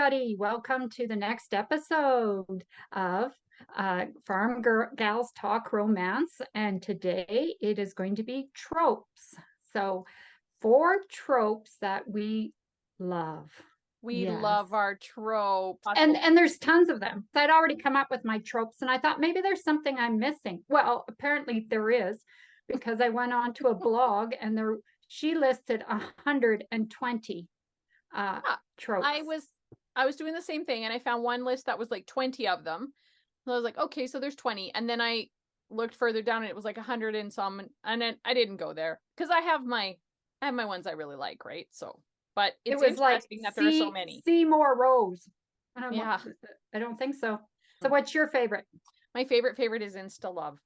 everybody. Welcome to the next episode of Gals Talk Romance. And today it is going to be tropes. So, 4 tropes that we love. We Yes. love our tropes. And there's tons of them. So I'd already come up with my tropes, and I thought maybe there's something I'm missing. Well, apparently there is, because I went on to a blog and she listed 120 tropes. I was doing the same thing, and I found one list that was like 20 of them. So I was like, okay, so there's 20. And then I looked further down and it was like 100 and some, and then I didn't go there because I have my ones I really like, right? So, but it's interesting that there are so many. See more rows. Yeah. I don't think so. So what's your favorite? My favorite is Insta Love.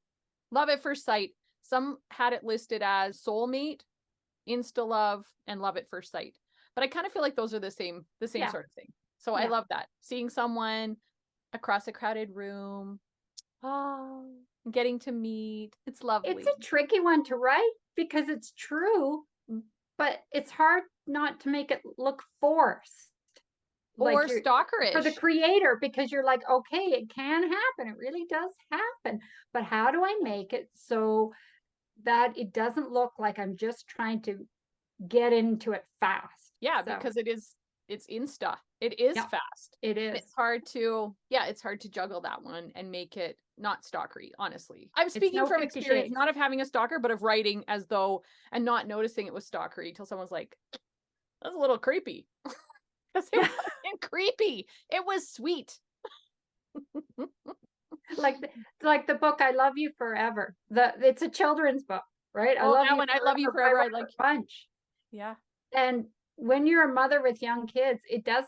Love at first sight. Some had it listed as soulmate, Insta Love, and Love at first sight. But I kind of feel like those are the same sort of thing. So I love that. Seeing someone across a crowded room, getting to meet. It's lovely. It's a tricky one to write because it's true, but it's hard not to make it look forced. Or stalkerish. For the creator, because you're like, okay, it can happen. It really does happen. But how do I make it so that it doesn't look like I'm just trying to get into it fast? Yeah, because it's Insta. It is fast. It is. And it's hard to juggle that one and make it not stalkery, honestly. I'm speaking from experience, not of having a stalker, but of writing as though and not noticing it was stalkery till someone's like, that's a little creepy. Because it wasn't creepy. It was sweet. like the book I Love You Forever. It's a children's book, right? I Love You Forever. I like bunch. Yeah. And when you're a mother with young kids, it does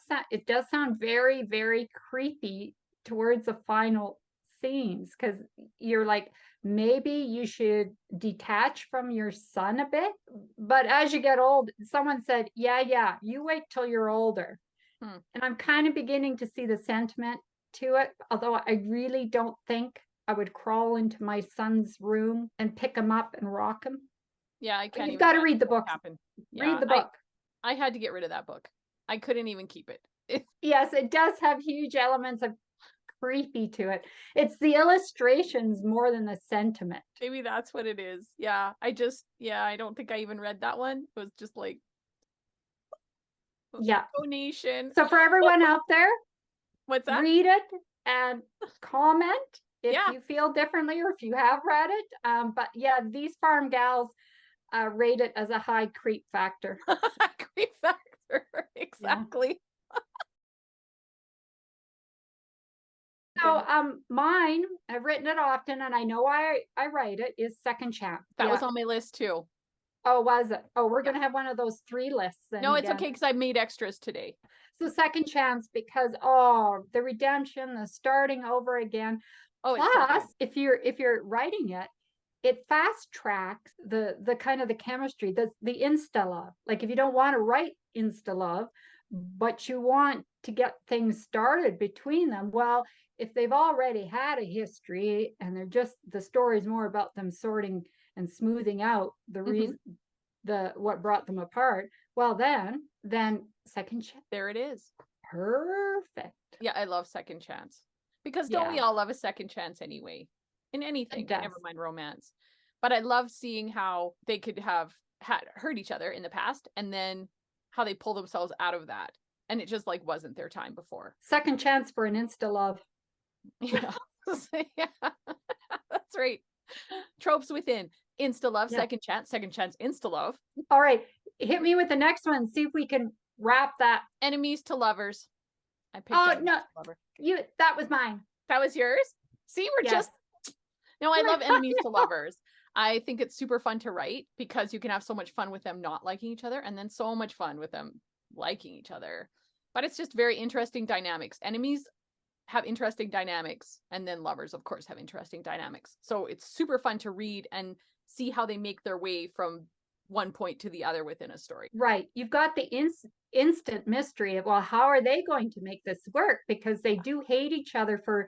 sound very, very creepy towards the final scenes, because you're like, maybe you should detach from your son a bit. But as you get old, someone said, yeah, you wait till you're older. And I'm kind of beginning to see the sentiment to it, although I really don't think I would crawl into my son's room and pick him up and rock him. Yeah, I can't. You've got to read the book. Read the book. I had to get rid of that book. I couldn't even keep it. Yes, it does have huge elements of creepy to it. It's the illustrations more than the sentiment. Maybe that's what it is. Yeah, I don't think I even read that one. It was just like, donation. So for everyone out there, what's that? Read it and comment if you feel differently or if you have read it. But yeah, these farm gals rate it as a high creep factor. Creep factor, exactly. So mine, I've written it often, and I know I write it, is Second Chance. That was on my list too. Oh, was it? Oh, we're gonna have one of those 3 lists. No, it's okay because I made extras today. So Second Chance, because the redemption, the starting over again. Oh, plus, if you're writing it, it fast tracks the kind of the chemistry, the Insta love. Like if you don't want to write Insta love, but you want to get things started between them, well, if they've already had a history and the story's more about them sorting and smoothing out the reason, what brought them apart, well then Second Chance. There it is. Perfect. Yeah, I love Second Chance. Because don't we all love a second chance anyway? In anything, never mind romance. But I love seeing how they could have hurt each other in the past and then how they pull themselves out of that. And it just like wasn't their time before. Second chance for an Insta love. Yeah. That's right. Tropes within. Insta love, second chance, Insta love. All right. Hit me with the next one. See if we can wrap that. Enemies to lovers. I picked lover. That was mine. That was yours? See, I love enemies to lovers. I think it's super fun to write because you can have so much fun with them not liking each other and then so much fun with them liking each other. But it's just very interesting dynamics. Enemies have interesting dynamics, and then lovers, of course, have interesting dynamics. So it's super fun to read and see how they make their way from one point to the other within a story. Right. You've got the instant mystery of, well, how are they going to make this work? Because they do hate each other for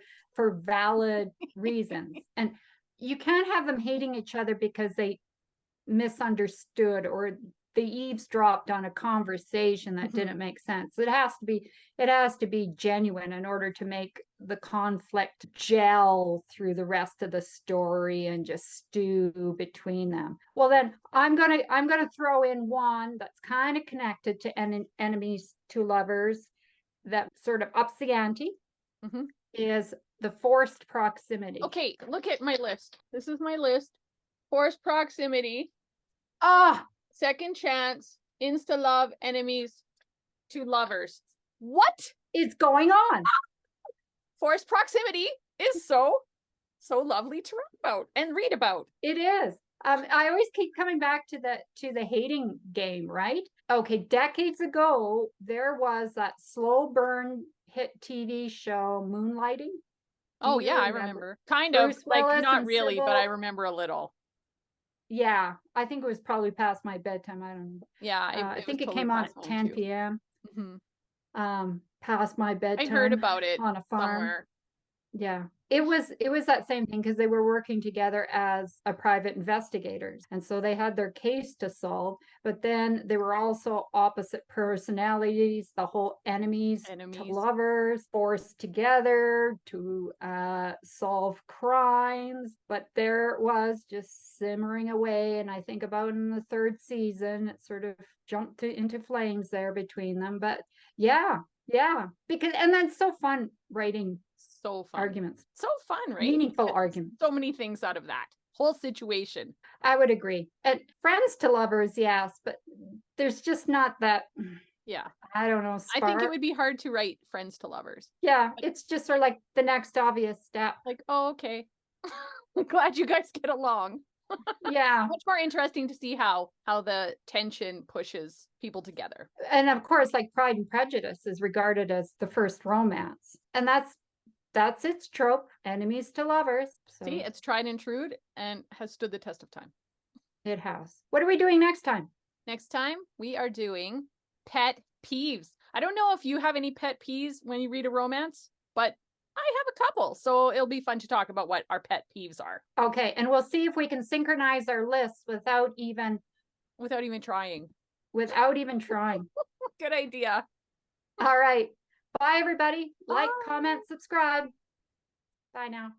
valid reasons. And you can't have them hating each other because they misunderstood or eavesdropped on a conversation that didn't make sense. It has to be genuine in order to make the conflict gel through the rest of the story and just stew between them. Well, then I'm gonna throw in one that's kind of connected to enemies to lovers that sort of ups the ante. Is the forced proximity. Okay, look at my list. This is my list. Forced proximity. Second chance, insta love, enemies to lovers. What is going on? Forced proximity is so lovely to write about and read about. It is. I always keep coming back to the hating game, right? Okay, decades ago, there was that slow burn hit TV show, Moonlighting. Oh yeah, I remember. Kind of, like not really, but I remember a little. Yeah, I think it was probably past my bedtime. I don't know. Yeah, I think it came on at 10 p.m. Past my bedtime. I heard about it on a farm. Somewhere. Yeah. It was that same thing because they were working together as a private investigators. And so they had their case to solve, but then they were also opposite personalities, the whole enemies. To lovers, forced together to solve crimes. But there it was just simmering away. And I think about in the third season, it sort of jumped into flames there between them. But yeah, because and that's so fun writing. So fun. Arguments. So fun, right? Meaningful arguments. So many things out of that whole situation. I would agree. And friends to lovers, yes, but there's just not that. Yeah. I don't know. I think it would be hard to write friends to lovers. Yeah. It's just sort of like the next obvious step. Like, oh, okay. I'm glad you guys get along. Yeah. Much more interesting to see how the tension pushes people together. And of course, like Pride and Prejudice is regarded as the first romance. And that's its trope, enemies to lovers. So. See, it's tried and true and has stood the test of time. It has. What are we doing next time? Next time, we are doing pet peeves. I don't know if you have any pet peeves when you read a romance, but I have a couple. So it'll be fun to talk about what our pet peeves are. Okay, and we'll see if we can synchronize our lists without even trying. Without even trying. Good idea. All right. Bye, everybody. Like, comment, subscribe. Bye now.